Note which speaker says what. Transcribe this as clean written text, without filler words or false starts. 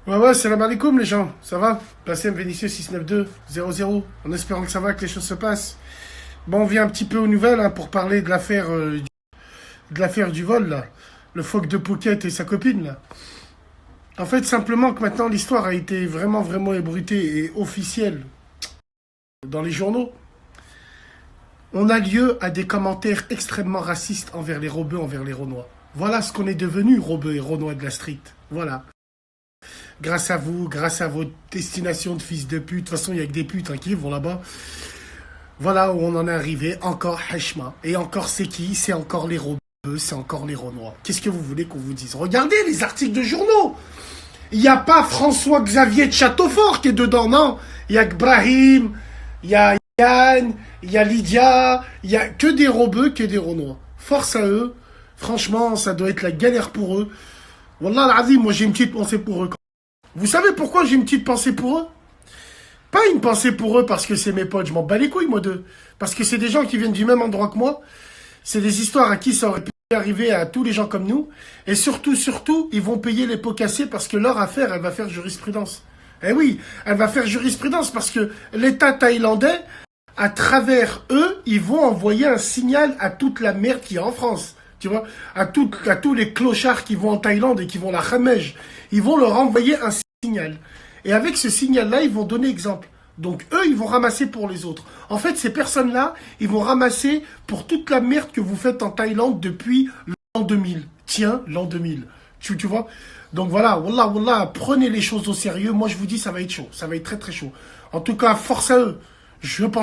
Speaker 1: Ouais, salam alaikum les gens, ça va? Passez Vénitieux 692-00, en espérant que ça va, que les choses se passent. Bon, on vient un petit peu aux nouvelles pour parler de l'affaire du vol, là. Le phoque de Phuket et sa copine, là. En fait, simplement que maintenant l'histoire a été vraiment, vraiment ébruitée et officielle dans les journaux. On a lieu à des commentaires extrêmement racistes envers les Rebeux, envers les Renois. Voilà ce qu'on est devenu, Rebeux et Renois de la street. Voilà. Grâce à vous, grâce à vos destinations de fils de pute. De toute façon, il n'y a que des putes qui vont là-bas. Voilà où on en est arrivé. Encore Heshma. Et encore c'est qui? C'est encore les Rebeux, c'est encore les Renois. Qu'est-ce que vous voulez qu'on vous dise? Regardez les articles de journaux. Il n'y a pas François-Xavier de Châteaufort qui est dedans, non. Il y a Brahim, il y a Yann, il y a Lydia. Il n'y a que des Rebeux, que des Renois. Force à eux. Franchement, ça doit être la galère pour eux. Wallah al-Azim, moi j'ai une petite pensée pour eux. Vous savez pourquoi j'ai une petite pensée pour eux? Pas une pensée pour eux parce que c'est mes potes, je m'en bats les couilles moi d'eux. Parce que c'est des gens qui viennent du même endroit que moi. C'est des histoires à qui ça aurait pu arriver à tous les gens comme nous. Et surtout, ils vont payer les pots cassés parce que leur affaire, elle va faire jurisprudence. Eh oui, elle va faire jurisprudence parce que l'État thaïlandais, à travers eux, ils vont envoyer un signal à toute la merde qui est en France. Tu vois, à tous les clochards qui vont en Thaïlande et qui vont la Khamej, ils vont leur envoyer un signal. Et avec ce signal-là, ils vont donner exemple. Donc eux, ils vont ramasser pour les autres. En fait, ces personnes-là, ils vont ramasser pour toute la merde que vous faites en Thaïlande depuis l'an 2000. Tiens, l'an 2000. Tu vois? Donc voilà, wallah, prenez les choses au sérieux. Moi, je vous dis, ça va être chaud. Ça va être très, très chaud. En tout cas, force à eux. Je pense